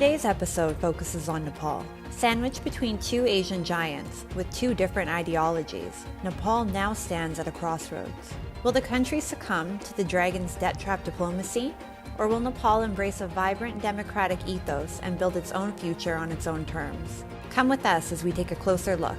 Today's episode focuses on Nepal. Sandwiched between two Asian giants with two different ideologies, Nepal now stands at a crossroads. Will the country succumb to the dragon's debt-trap diplomacy? Or will Nepal embrace a vibrant democratic ethos and build its own future on its own terms? Come with us as we take a closer look.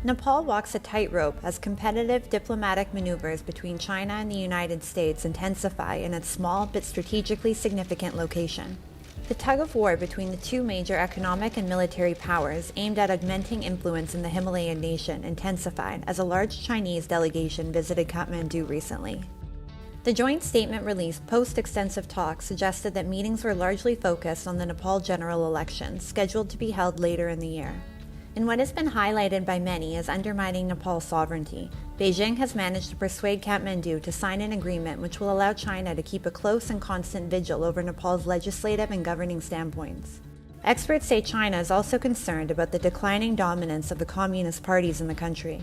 Nepal walks a tightrope as competitive diplomatic maneuvers between China and the United States intensify in its small but strategically significant location. The tug-of-war between the two major economic and military powers aimed at augmenting influence in the Himalayan nation intensified as a large Chinese delegation visited Kathmandu recently. The joint statement released post-extensive talks suggested that meetings were largely focused on the Nepal general elections scheduled to be held later in the year. In what has been highlighted by many as undermining Nepal's sovereignty, Beijing has managed to persuade Kathmandu to sign an agreement which will allow China to keep a close and constant vigil over Nepal's legislative and governing standpoints. Experts say China is also concerned about the declining dominance of the communist parties in the country.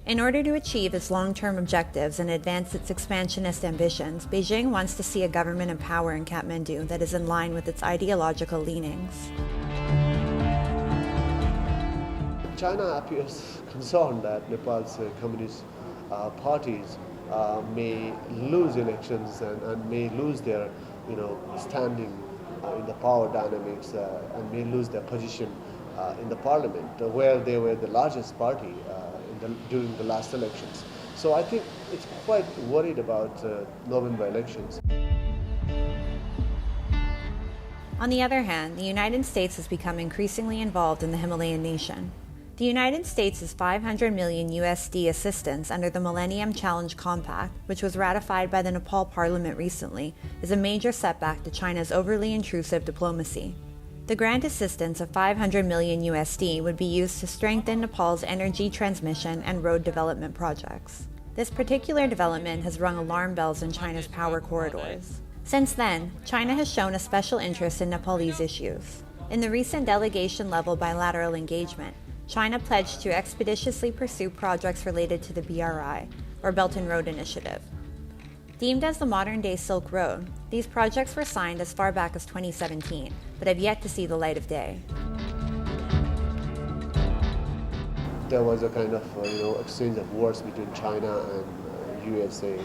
In order to achieve its long-term objectives and advance its expansionist ambitions, Beijing wants to see a government in power in Kathmandu that is in line with its ideological leanings. China appears concerned that Nepal's communist parties may lose elections and may lose their, standing in the power dynamics and may lose their position in the parliament, where they were the largest party during the last elections. So I think it's quite worried about November elections. On the other hand, the United States has become increasingly involved in the Himalayan nation. The United States' $500 million USD assistance under the Millennium Challenge Compact, which was ratified by the Nepal Parliament recently, is a major setback to China's overly intrusive diplomacy. The grant assistance of $500 million USD would be used to strengthen Nepal's energy transmission and road development projects. This particular development has rung alarm bells in China's power corridors. Since then, China has shown a special interest in Nepalese issues. In the recent delegation-level bilateral engagement, China pledged to expeditiously pursue projects related to the BRI, or Belt and Road Initiative. Deemed as the modern-day Silk Road, these projects were signed as far back as 2017, but have yet to see the light of day. There was a kind of exchange of words between China and USA.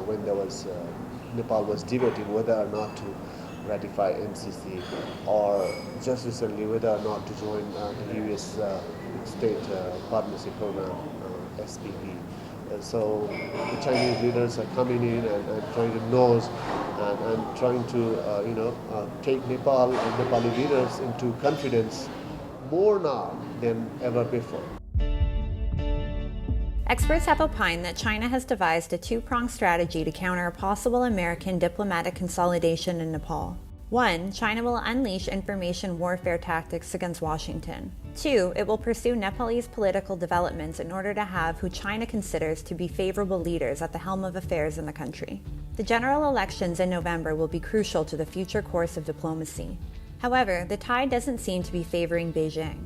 When there was Nepal was debating whether or not to ratify MCC, or just recently whether or not to join the US State Partnership Program, SPP. So the Chinese leaders are coming in and trying to nose and trying to take Nepal and Nepali leaders into confidence more now than ever before. Experts have opined that China has devised a two-pronged strategy to counter a possible American diplomatic consolidation in Nepal. 1. China will unleash information warfare tactics against Washington. 2. It will pursue Nepalese political developments in order to have who China considers to be favorable leaders at the helm of affairs in the country. The general elections in November will be crucial to the future course of diplomacy. However, the tide doesn't seem to be favoring Beijing.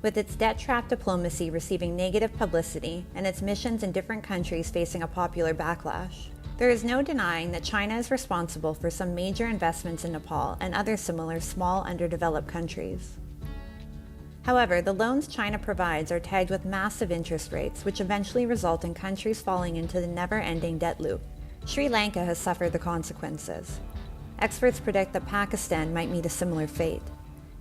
With its debt-trap diplomacy receiving negative publicity and its missions in different countries facing a popular backlash, there is no denying that China is responsible for some major investments in Nepal and other similar small, underdeveloped countries. However, the loans China provides are tagged with massive interest rates, which eventually result in countries falling into the never-ending debt loop. Sri Lanka has suffered the consequences. Experts predict that Pakistan might meet a similar fate.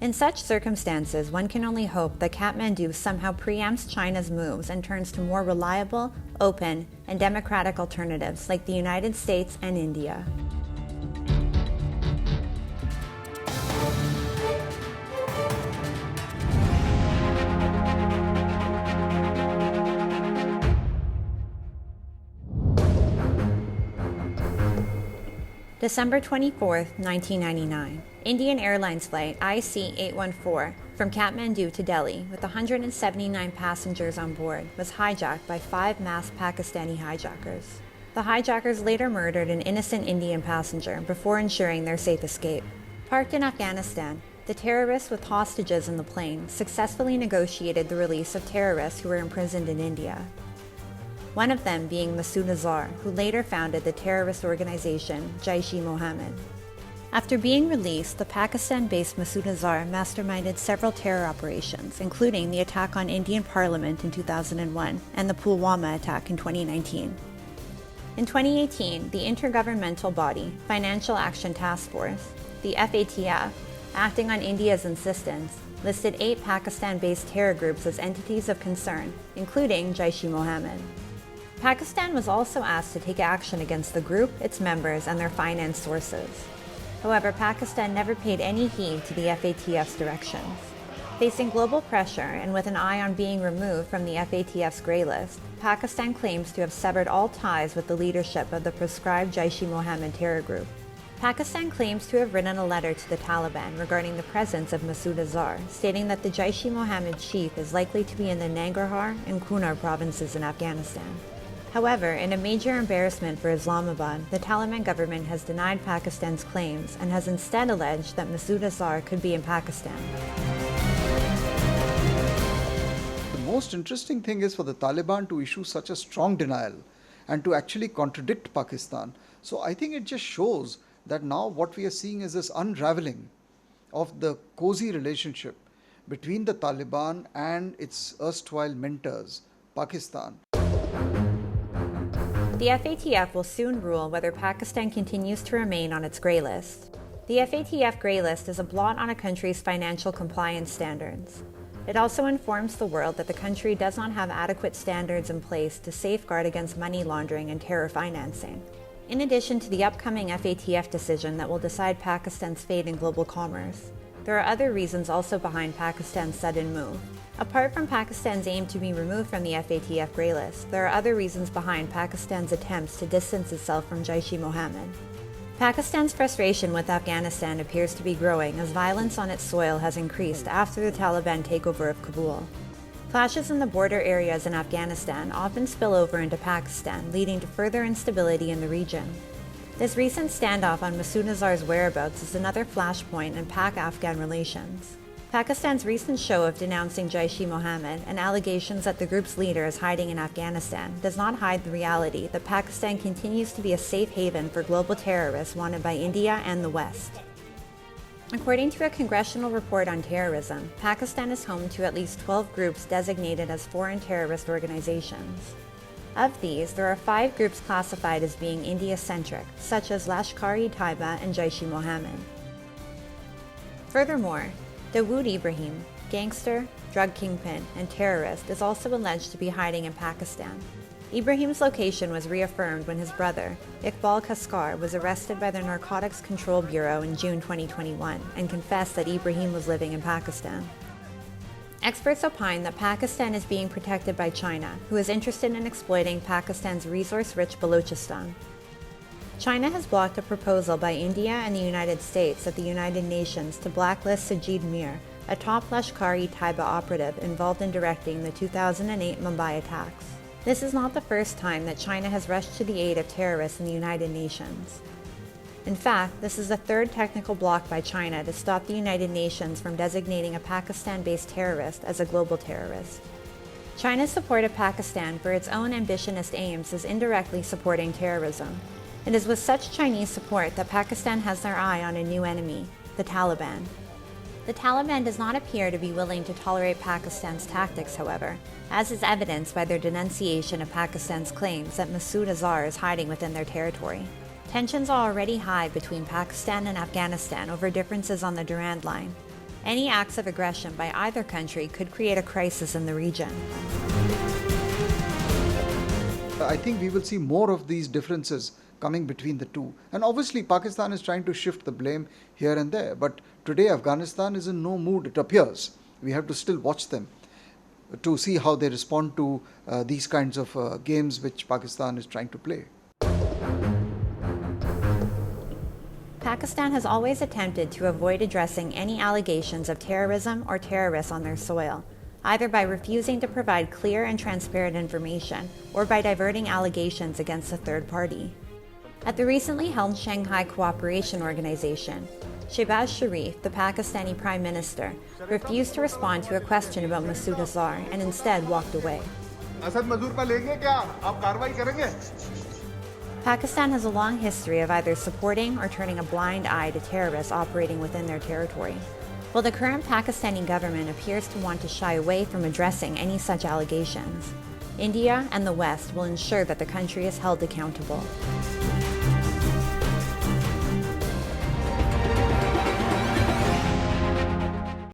In such circumstances, one can only hope that Kathmandu somehow preempts China's moves and turns to more reliable, open, and democratic alternatives like the United States and India. December 24, 1999. Indian Airlines flight IC-814 from Kathmandu to Delhi with 179 passengers on board was hijacked by 5 masked Pakistani hijackers. The hijackers later murdered an innocent Indian passenger before ensuring their safe escape. Parked in Afghanistan, the terrorists with hostages in the plane successfully negotiated the release of terrorists who were imprisoned in India. One of them being Masood Azhar, who later founded the terrorist organization Jaish-e-Mohammed. After being released, the Pakistan-based Masood Azhar masterminded several terror operations, including the attack on Indian Parliament in 2001 and the Pulwama attack in 2019. In 2018, the intergovernmental body, Financial Action Task Force, the FATF, acting on India's insistence, listed 8 Pakistan-based terror groups as entities of concern, including Jaish-e-Mohammed. Pakistan was also asked to take action against the group, its members, and their finance sources. However, Pakistan never paid any heed to the FATF's directions. Facing global pressure and with an eye on being removed from the FATF's Grey List, Pakistan claims to have severed all ties with the leadership of the proscribed Jaish-e-Mohammed terror group. Pakistan claims to have written a letter to the Taliban regarding the presence of Masood Azhar, stating that the Jaish-e-Mohammed chief is likely to be in the Nangarhar and Kunhar provinces in Afghanistan. However, in a major embarrassment for Islamabad, the Taliban government has denied Pakistan's claims and has instead alleged that Masood Azhar could be in Pakistan. The most interesting thing is for the Taliban to issue such a strong denial and to actually contradict Pakistan. So I think it just shows that now what we are seeing is this unraveling of the cozy relationship between the Taliban and its erstwhile mentors, Pakistan. The FATF will soon rule whether Pakistan continues to remain on its Grey List. The FATF Grey List is a blot on a country's financial compliance standards. It also informs the world that the country does not have adequate standards in place to safeguard against money laundering and terror financing. In addition to the upcoming FATF decision that will decide Pakistan's fate in global commerce, there are other reasons also behind Pakistan's sudden move. Apart from Pakistan's aim to be removed from the FATF Grey List, there are other reasons behind Pakistan's attempts to distance itself from Jaish-e-Mohammed. Pakistan's frustration with Afghanistan appears to be growing as violence on its soil has increased after the Taliban takeover of Kabul. Clashes in the border areas in Afghanistan often spill over into Pakistan, leading to further instability in the region. This recent standoff on Masood Azhar's whereabouts is another flashpoint in Pak-Afghan relations. Pakistan's recent show of denouncing Jaish-e-Mohammed and allegations that the group's leader is hiding in Afghanistan does not hide the reality that Pakistan continues to be a safe haven for global terrorists wanted by India and the West. According to a congressional report on terrorism, Pakistan is home to at least 12 groups designated as foreign terrorist organizations. Of these, there are 5 groups classified as being India-centric, such as Lashkar-e-Taiba and Jaish-e-Mohammed. Furthermore, Dawood Ibrahim, gangster, drug kingpin, and terrorist, is also alleged to be hiding in Pakistan. Ibrahim's location was reaffirmed when his brother, Iqbal Kaskar, was arrested by the Narcotics Control Bureau in June 2021 and confessed that Ibrahim was living in Pakistan. Experts opine that Pakistan is being protected by China, who is interested in exploiting Pakistan's resource-rich Balochistan. China has blocked a proposal by India and the United States at the United Nations to blacklist Sajid Mir, a top Lashkar-e-Taiba operative involved in directing the 2008 Mumbai attacks. This is not the first time that China has rushed to the aid of terrorists in the United Nations. In fact, this is the 3rd technical block by China to stop the United Nations from designating a Pakistan-based terrorist as a global terrorist. China's support of Pakistan for its own ambitionist aims is indirectly supporting terrorism. It is with such Chinese support that Pakistan has their eye on a new enemy, the Taliban. The Taliban does not appear to be willing to tolerate Pakistan's tactics, however, as is evidenced by their denunciation of Pakistan's claims that Masood Azhar is hiding within their territory. Tensions are already high between Pakistan and Afghanistan over differences on the Durand Line. Any acts of aggression by either country could create a crisis in the region. I think we will see more of these differences coming between the two. And obviously Pakistan is trying to shift the blame here and there. But today Afghanistan is in no mood, it appears. We have to still watch them to see how they respond to these kinds of games which Pakistan is trying to play. Pakistan has always attempted to avoid addressing any allegations of terrorism or terrorists on their soil. either by refusing to provide clear and transparent information or by diverting allegations against a third party. At the recently held Shanghai Cooperation Organization, Shehbaz Sharif, the Pakistani Prime Minister, refused to respond to a question about Masood Azhar and instead walked away. Pakistan has a long history of either supporting or turning a blind eye to terrorists operating within their territory. While the current Pakistani government appears to want to shy away from addressing any such allegations, India and the West will ensure that the country is held accountable.